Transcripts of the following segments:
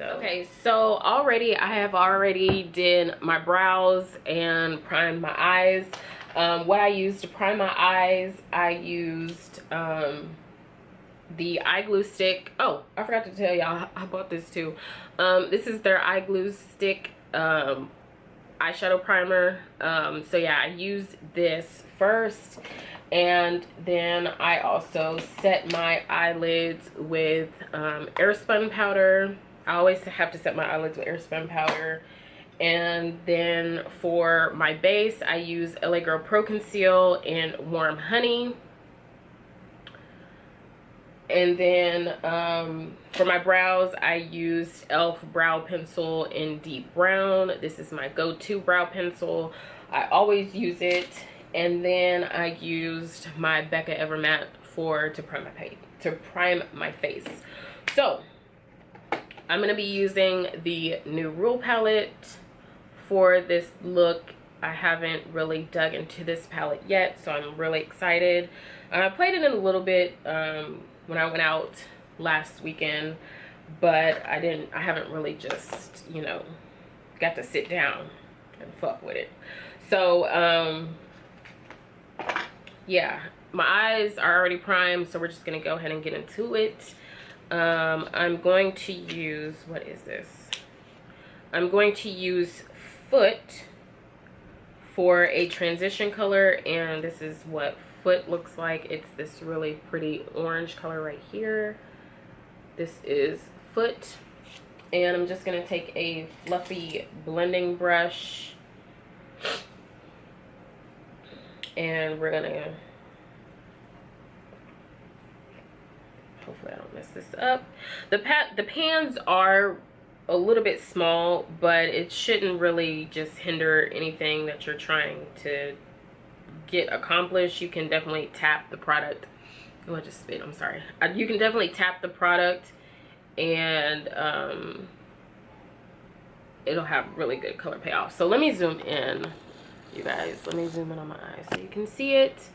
Okay, so I have already did my brows and primed my eyes. What I used to prime my eyes, I used the eye glue stick. Oh, I forgot to tell y'all, I bought this too. This is their eye glue stick eyeshadow primer. So yeah, I used this first, and then I also set my eyelids with airspun powder. I always have to set my eyelids with airspun powder. And then for my base, I use LA Girl Pro Conceal in Warm Honey. And then for my brows, I used e.l.f. brow pencil in deep brown. This is my go-to brow pencil. I always use it. And then I used my Becca Evermatte to prime my face. So I'm gonna be using the New Rule palette for this look. I haven't really dug into this palette yet, so I'm really excited. I played it in a little bit when I went out last weekend, but I haven't really just, you know, got to sit down and fuck with it. So yeah, my eyes are already primed, so we're just gonna go ahead and get into it. I'm going to use, what is this? I'm going to use Foot for a transition color, and this is what Foot looks like. It's this really pretty orange color right here. This is Foot, and I'm just gonna take a fluffy blending brush, and we're gonna, hopefully I don't mess this up. The pans are a little bit small, but it shouldn't really just hinder anything that you're trying to get accomplished. You can definitely tap the product. Oh, I just spit, I'm sorry. You can definitely tap the product, and it'll have really good color payoff. So let me zoom in, you guys. Let me zoom in on my eyes so you can see it.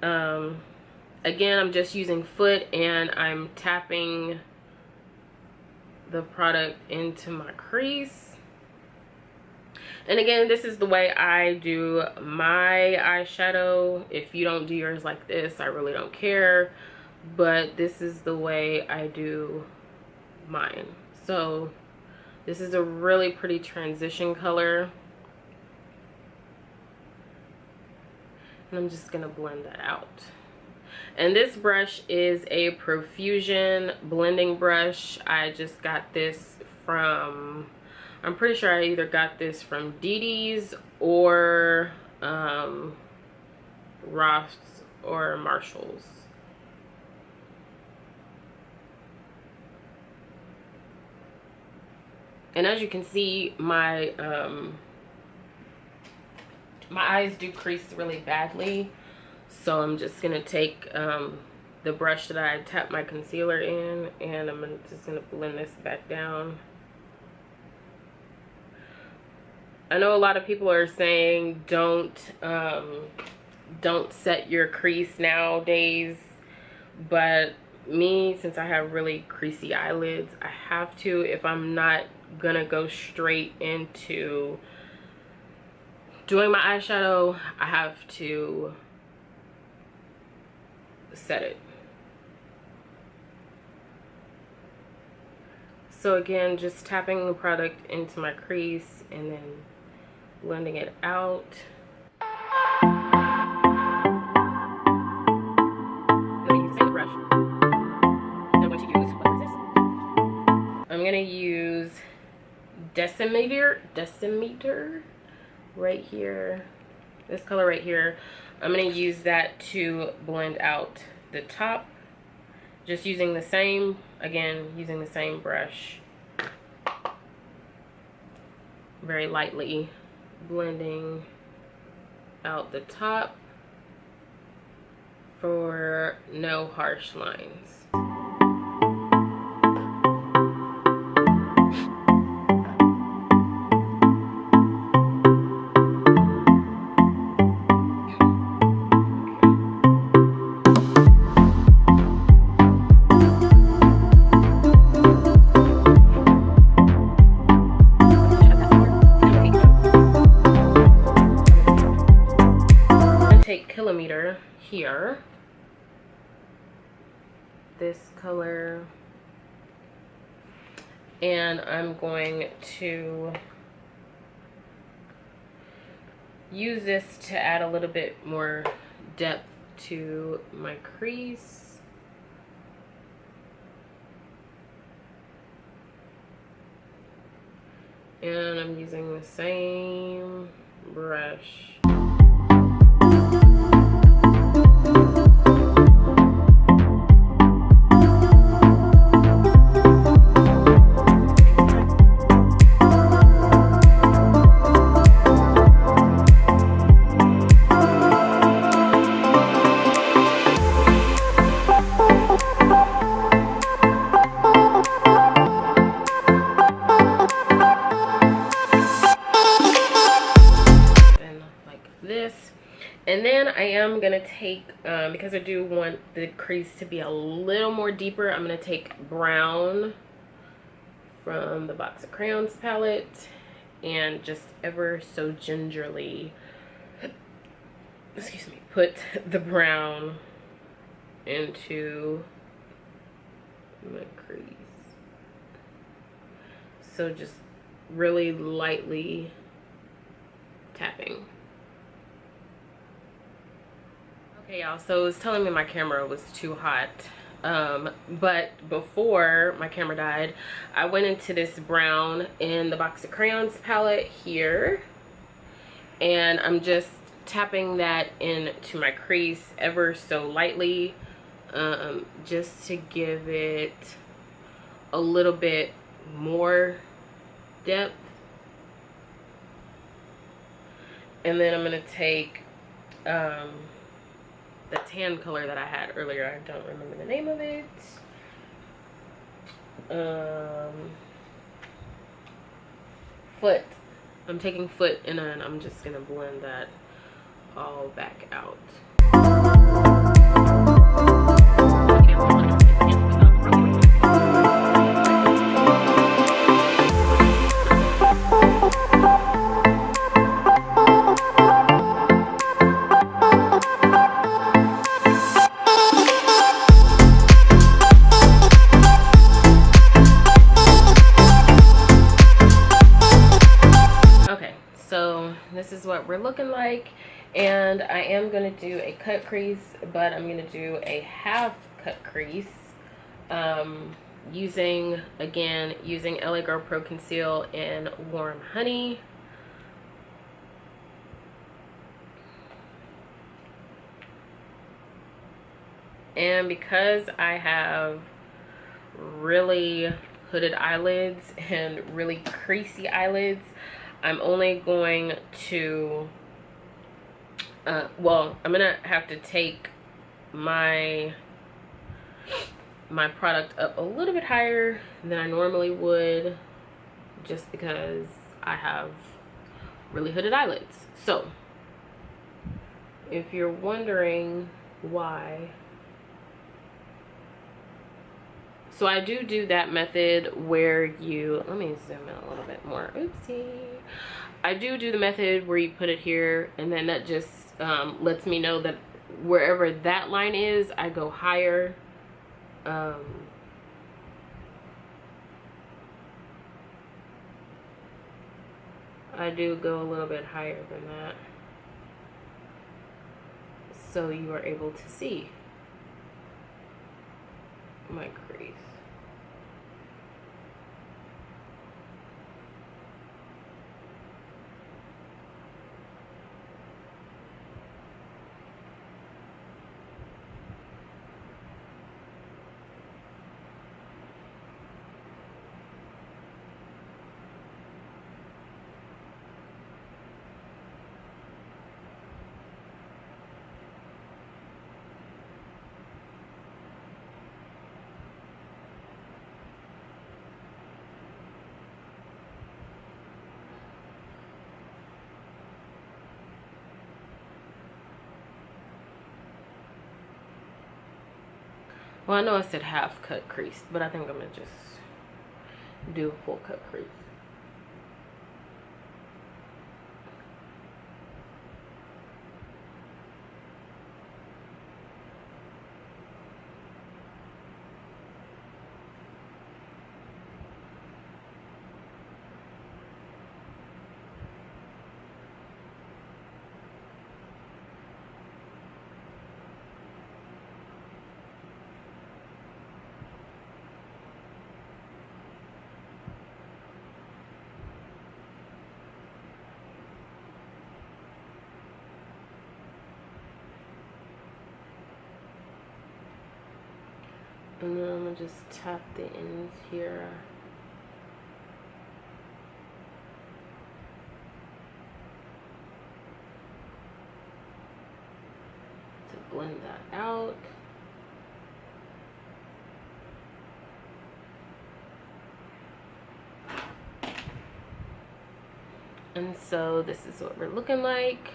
Again, I'm just using Foot, and I'm tapping the product into my crease. And again, this is the way I do my eyeshadow. If you don't do yours like this, I really don't care, but this is the way I do mine. So this is a really pretty transition color, and I'm just gonna blend that out. And this brush is a Profusion blending brush. I just got this from, I'm pretty sure I either got this from Didi's or Ross or Marshall's. And as you can see, my eyes do crease really badly. So I'm just gonna take the brush that I tapped my concealer in, and I'm just gonna blend this back down. I know a lot of people are saying don't set your crease nowadays, but me, since I have really creasy eyelids, I have to. If I'm not gonna go straight into doing my eyeshadow, I have to set it. So again, just tapping the product into my crease and then blending it out. I'm gonna use decimeter right here, this color right here. I'm gonna use that to blend out the top, just using the same, again, using the same brush, very lightly blending out the top for no harsh lines. color here, this color, and I'm going to use this to add a little bit more depth to my crease. And I'm using the same brush. And then I am going to take, because I do want the crease to be a little more deeper, I'm going to take brown from the box of crayons palette and just ever so gingerly, excuse me, put the brown into my crease. So just really lightly tapping. Okay, y'all, so it's telling me my camera was too hot, but before my camera died, I went into this brown in the box of crayons palette here, and I'm just tapping that into my crease ever so lightly, just to give it a little bit more depth. And then I'm gonna take the tan color that I had earlier. I don't remember the name of it. Foot. I'm taking foot, and then I'm just gonna blend that all back out. This is what we're looking like, and I am going to do a cut crease, but I'm going to do a half cut crease using LA Girl Pro Conceal in Warm Honey. And because I have really hooded eyelids and really creasy eyelids, I'm only going to, well, I'm gonna have to take my product up a little bit higher than I normally would, just because I have really hooded eyelids. So, if you're wondering why, so I do that method where you, let me zoom in a little bit more. Oopsie. I do the method where you put it here, and then that just lets me know that wherever that line is, I go higher. I do go a little bit higher than that, so you are able to see my crease. Well, I know I said half cut crease, but I think I'm gonna just do a full cut crease. And then I'm gonna just tap the ends here. To blend that out. And so this is what we're looking like.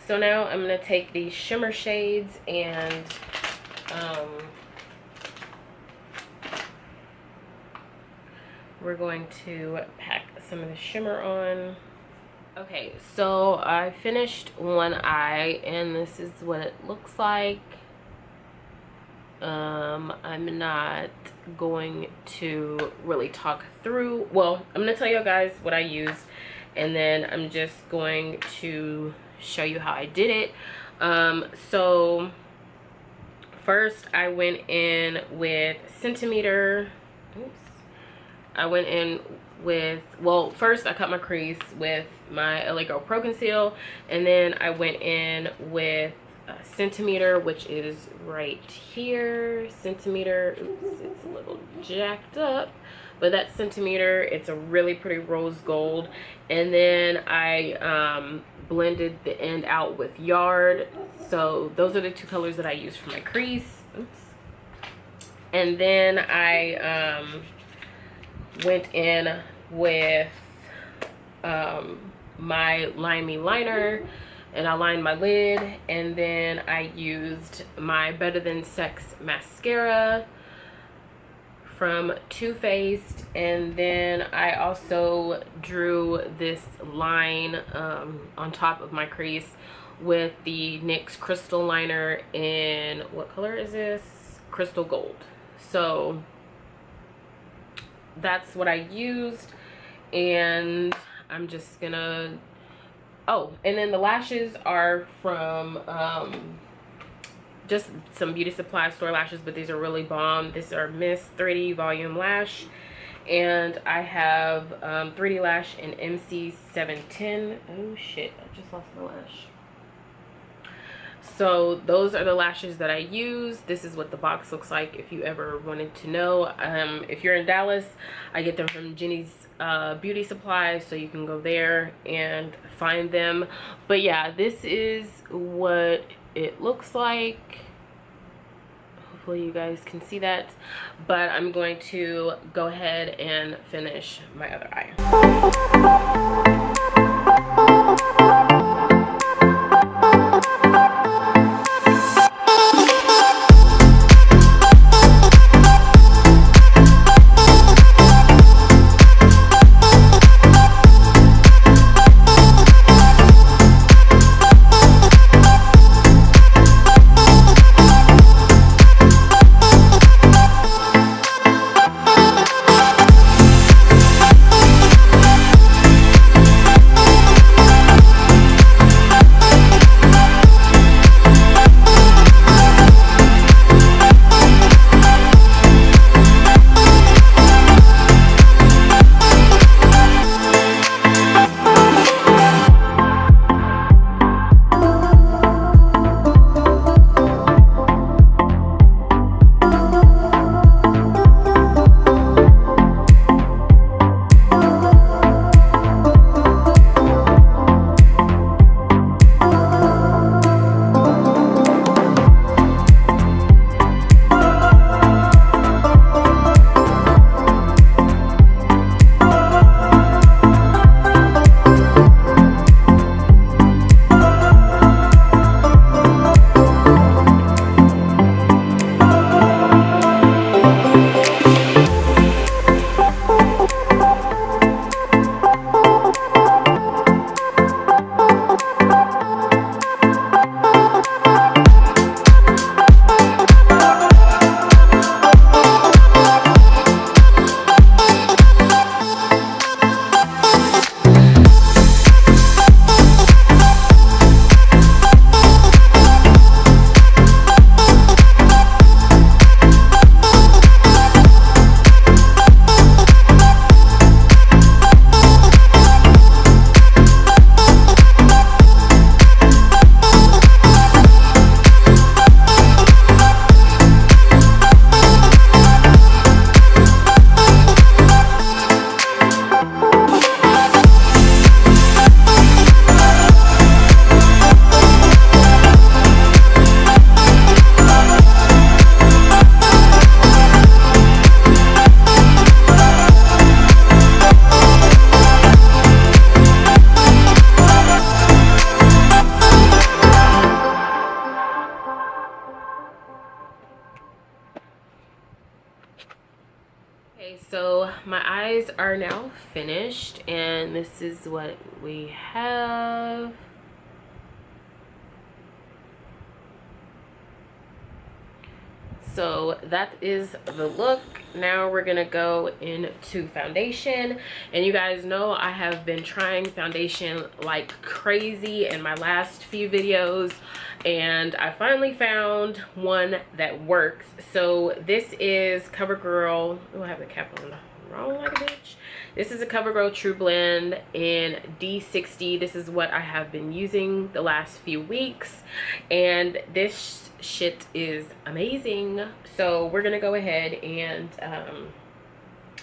So now I'm gonna take these shimmer shades and we're going to pack some of the shimmer on. Okay, so I finished one eye and this is what it looks like. I'm not going to really talk through, well, I'm gonna tell you guys what I used, and then I'm just going to show you how I did it. So first I went in with centimeter, I went in with, well, first I cut my crease with my LA Girl Pro Conceal, and then I went in with centimeter, which is right here. Centimeter, oops, it's a little jacked up, but that's centimeter. It's a really pretty rose gold. And then I blended the end out with Yard. So those are the two colors that I used for my crease. Oops. And then I went in with my Line Me liner, and I lined my lid, and then I used my Better Than Sex mascara from Too Faced, and then I also drew this line on top of my crease with the NYX Crystal Liner in, what color is this? Crystal Gold. So that's what I used, and I'm just gonna, oh, and then the lashes are from just some beauty supply store lashes, but these are really bomb. These are Miss 3D Volume Lash, and I have 3D Lash in MC 710. Oh shit, I just lost my lash. So those are the lashes that I use. This is what the box looks like if you ever wanted to know. If you're in Dallas, I get them from Jenny's Beauty Supply, so you can go there and find them. But yeah, this is what it looks like. Hopefully you guys can see that. But I'm going to go ahead and finish my other eye. eyes are now finished, and this is what we have. So that is the look. Now we're gonna go into foundation, and you guys know I have been trying foundation like crazy in my last few videos, and I finally found one that works. So this is CoverGirl. Oh, I have the cap on wrong like a bitch. This is a CoverGirl True Blend in D60. This is what I have been using the last few weeks, and this shit is amazing. So we're gonna go ahead and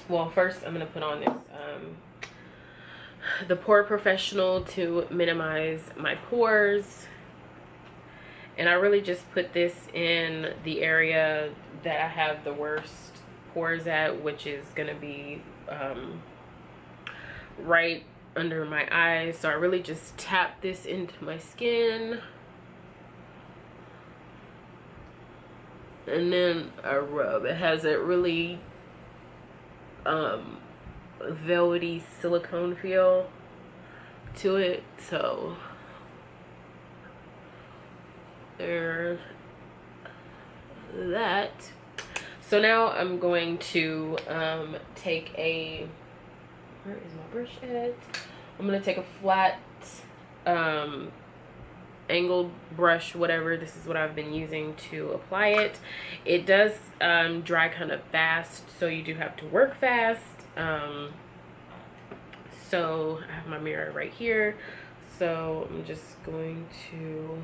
well, first I'm gonna put on this the Pore Professional to minimize my pores, and I really just put this in the area that I have the worst pores at, which is gonna be right under my eyes. So I really just tap this into my skin, and then I rub. It has a really velvety silicone feel to it. So there's that. So now I'm going to take a, where is my brush at? I'm gonna take a flat angled brush, whatever. This is what I've been using to apply it. It does dry kind of fast, so you do have to work fast. So I have my mirror right here, so I'm just going to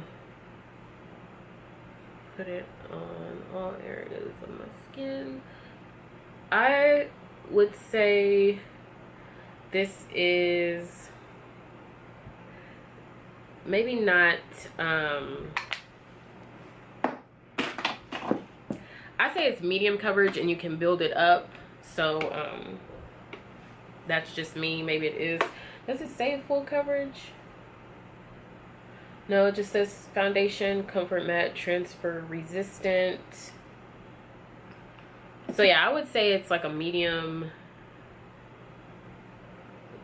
put it on all areas of my skin. I would say this is maybe not, I say it's medium coverage, and you can build it up. So that's just me. Maybe it is. Does it say full coverage? No, it just says foundation, comfort matte, transfer resistant. So yeah, I would say it's like a medium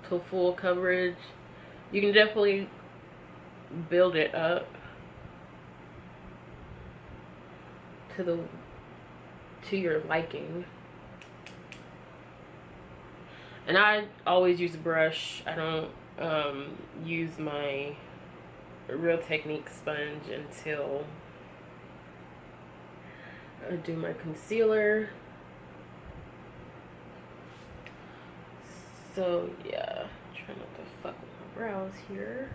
to full coverage. You can definitely build it up to your liking. And I always use a brush. I don't use my Real Technique sponge until I do my concealer. So yeah, try not to fuck with my brows here.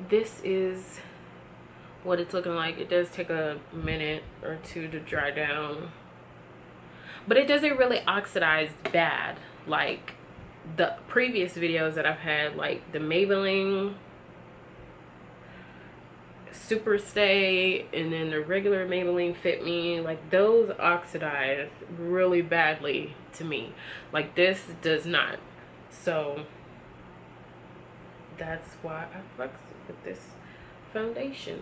This is what it's looking like. It does take a minute or two to dry down, but it doesn't really oxidize bad like the previous videos that I've had, like the Maybelline Super Stay and then the regular Maybelline Fit Me. Like those oxidize really badly to me. Like this does not. So that's why I fucks with this foundation.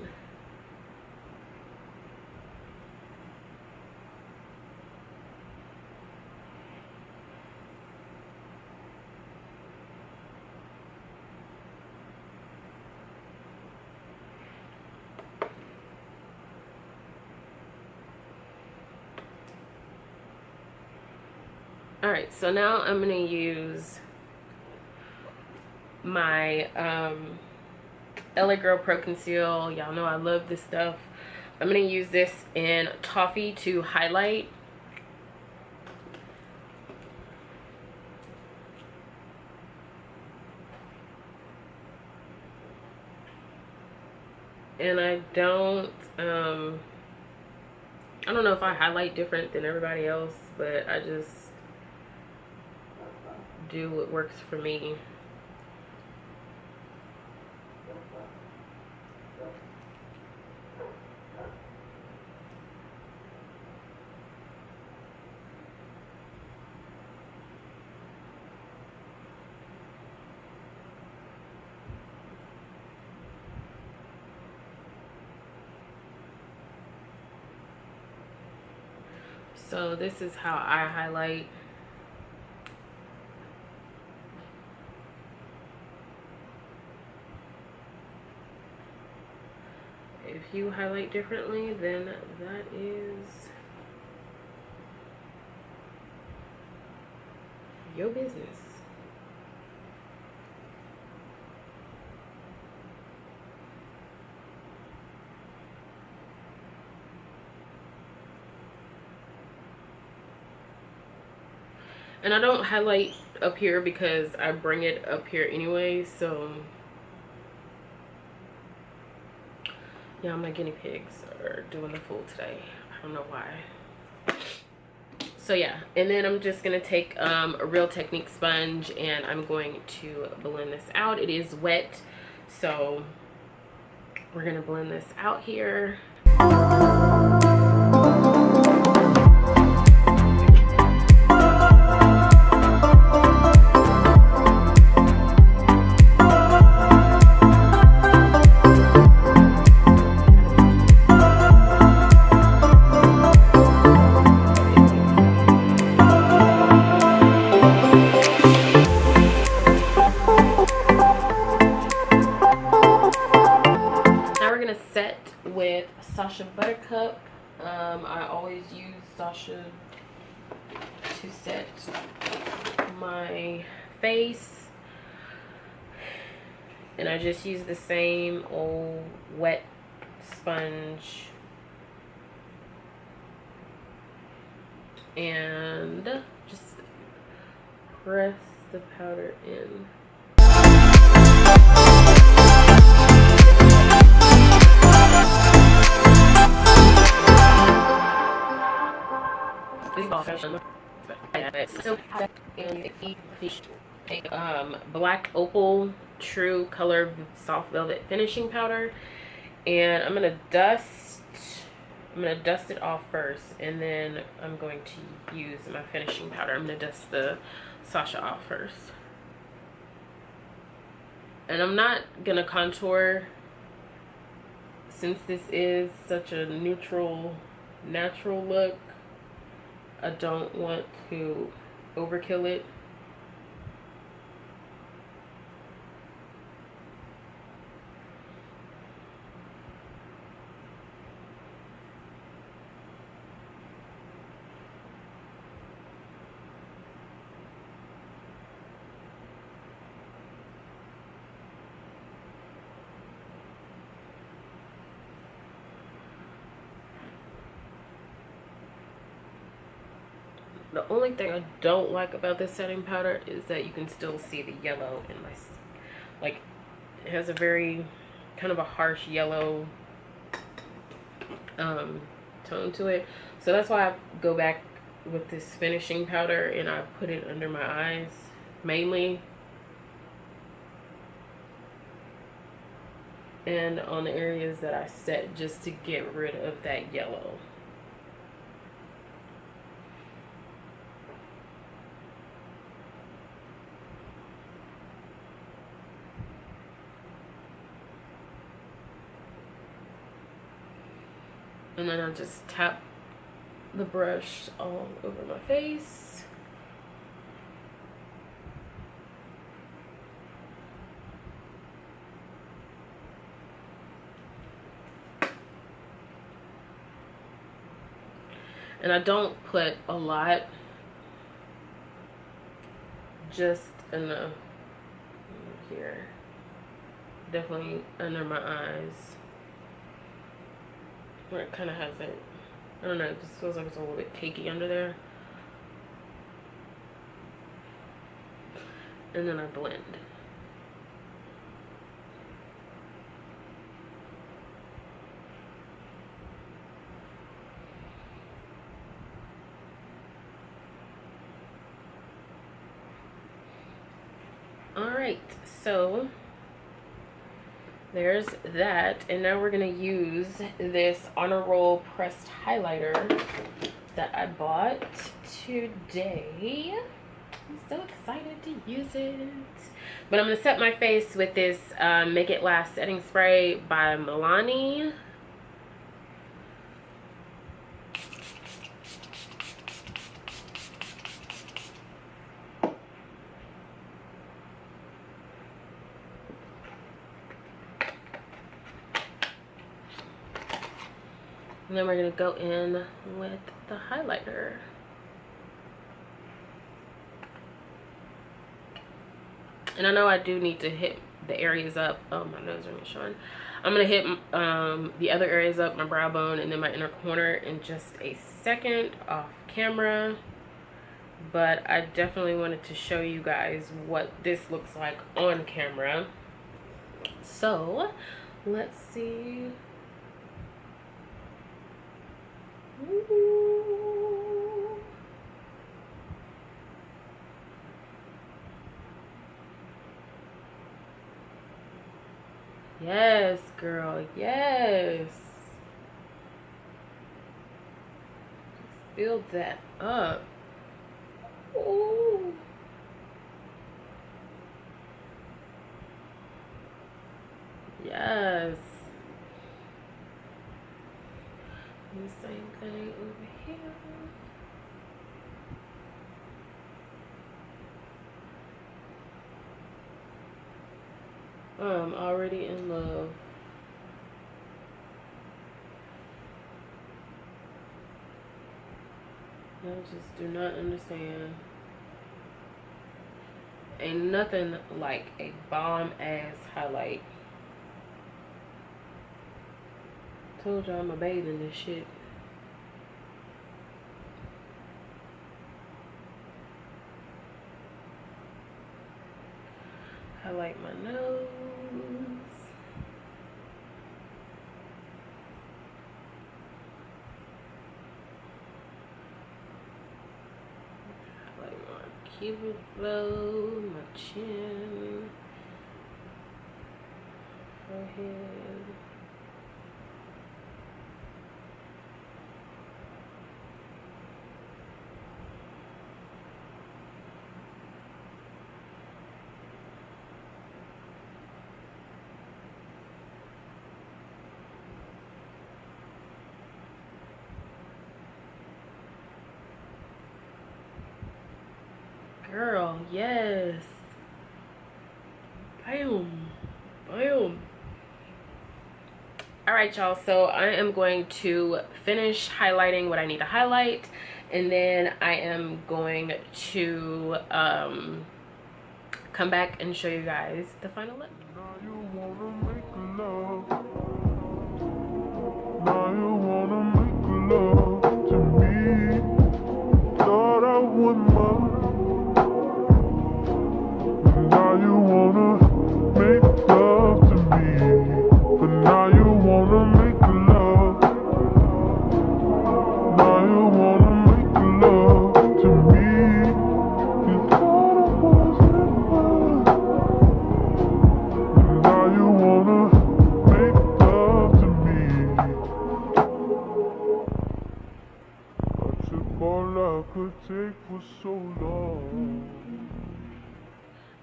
All right, so now I'm gonna use my LA Girl Pro Conceal. Y'all know I love this stuff. I'm gonna use this in Toffee to highlight. And I don't know if I highlight different than everybody else, but I just do what works for me. So this is how I highlight. If you highlight differently, then that is your business. And I don't highlight up here because I bring it up here anyway, so yeah, my guinea pigs are doing the fool today. I don't know why. So yeah, and then I'm just gonna take a Real Technique sponge and I'm going to blend this out. It is wet, so we're gonna blend this out here. With Sasha Buttercup. I always use Sasha to set my face, and I just use the same old wet sponge and just press the powder in. Black Opal True Color Soft Velvet Finishing Powder, and I'm gonna dust it off first, and then I'm going to use my finishing powder. I'm gonna dust the Sasha off first, and I'm not gonna contour since this is such a neutral, natural look. I don't want to overkill it. The only thing I don't like about this setting powder is that you can still see the yellow in my, like, it has a very kind of a harsh yellow tone to it. So that's why I go back with this finishing powder and I put it under my eyes mainly, and on the areas that I set, just to get rid of that yellow. And then I'll just tap the brush all over my face. And I don't put a lot, just enough here. Definitely under my eyes, where it kind of has it. I don't know, it just feels like it's a little bit cakey under there. And then I blend. Alright, so there's that, and now we're gonna use this Honor Roll pressed highlighter that I bought today. I'm so excited to use it. But I'm gonna set my face with this Make It Last setting spray by Milani. And then we're gonna go in with the highlighter. And I know I do need to hit the areas up. Oh, my nose ring is showing. I'm gonna hit the other areas up, my brow bone and then my inner corner in just a second off camera. But I definitely wanted to show you guys what this looks like on camera. So let's see. Ooh. Yes, girl, yes. Build that up. Ooh. Yes. And the same thing over here. I'm already in love. I just do not understand. Ain't nothing like a bomb ass highlight. Told y'all I'm a babe in this shit. Highlight my nose. Highlight my cupid bow, my chin, forehead. Girl, yes. Bam. Bam. Alright, y'all. So I am going to finish highlighting what I need to highlight. And then I am going to come back and show you guys the final look. Now you wanna make love. Now you wanna make love to me. Thought I would mind. Now you wanna make love to me. But now you wanna make love. Now you wanna make love to me. You thought I wasn't mine. Now you wanna make love to me. I took all I could take for so long.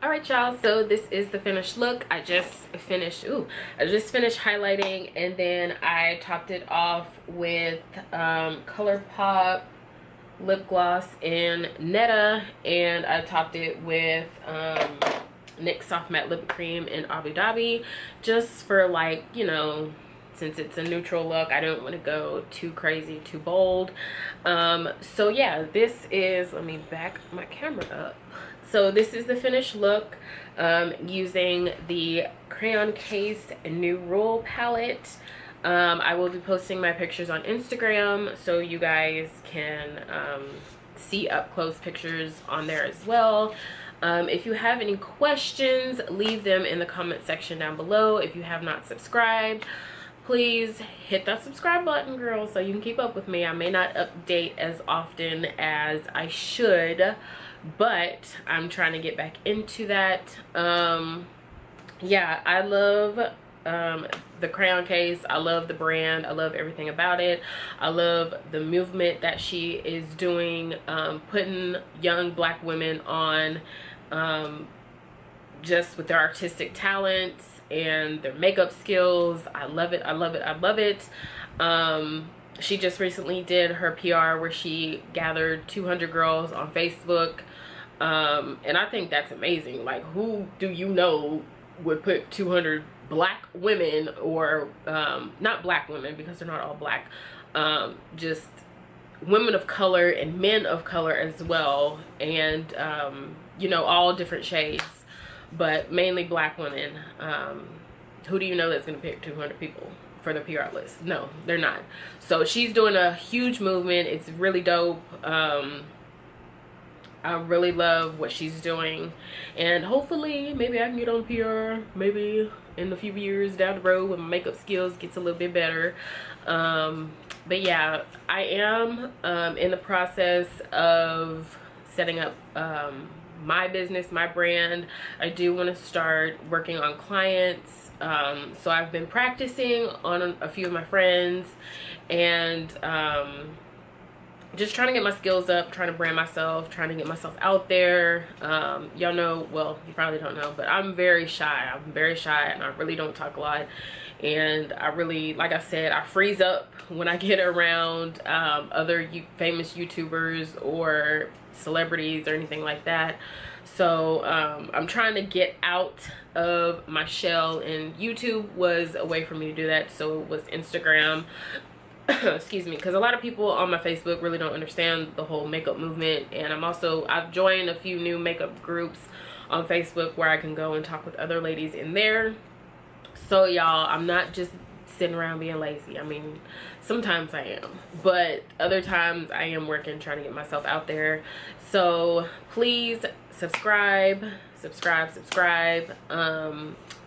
Alright, y'all, so this is the finished look. I just finished highlighting, and then I topped it off with ColourPop lip gloss in Netta, and I topped it with NYX Soft Matte Lip Cream in Abu Dhabi, just for, like, you know, since it's a neutral look, I don't want to go too crazy, too bold. So yeah, this is, let me back my camera up. So this is the finished look, using the Crayon Case New Rule palette. I will be posting my pictures on Instagram, so you guys can see up close pictures on there as well. If you have any questions, leave them in the comment section down below. If you have not subscribed, please hit that subscribe button, girl, so you can keep up with me. I may not update as often as I should, but I'm trying to get back into that. Yeah, I love the Crayon Case. I love the brand. I love everything about it. I love the movement that she is doing, putting young black women on, just with their artistic talents and their makeup skills. I love it. I love it. I love it. She just recently did her PR where she gathered 200 girls on Facebook, and I think that's amazing. Like, who do you know would put 200 black women, or not black women because they're not all black, just women of color and men of color as well, and you know, all different shades, but mainly black women. Who do you know that's gonna pick 200 people for the PR list? No, they're not. So she's doing a huge movement. It's really dope. I really love what she's doing, and hopefully maybe I can get on PR maybe in a few years down the road when my makeup skills gets a little bit better. But yeah, I am in the process of setting up my business, my brand. I do want to start working on clients. So I've been practicing on a few of my friends, and just trying to get my skills up, trying to brand myself, trying to get myself out there. Y'all know, well, you probably don't know, but I'm very shy. I'm very shy, and I really don't talk a lot. And I really, like I said, I freeze up when I get around other famous YouTubers or celebrities or anything like that. So I'm trying to get out of my shell, and YouTube was a way for me to do that. So it was Instagram. Excuse me, because a lot of people on my Facebook really don't understand the whole makeup movement, and I've joined a few new makeup groups on Facebook where I can go and talk with other ladies in there. So y'all, I'm not just sitting around being lazy. I mean, sometimes I am, but other times I am working, trying to get myself out there. So please subscribe.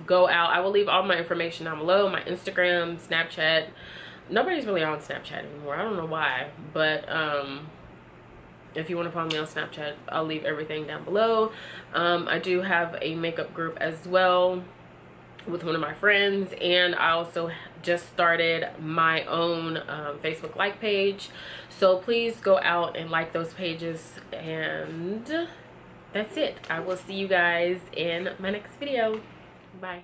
Go out. I will leave all my information down below, my Instagram, Snapchat. Nobody's really on Snapchat anymore. I don't know why, but if you want to follow me on Snapchat, I'll leave everything down below. I do have a makeup group as well with one of my friends, and I also just started my own Facebook like page. So please go out and like those pages, and that's it. I will see you guys in my next video. Bye.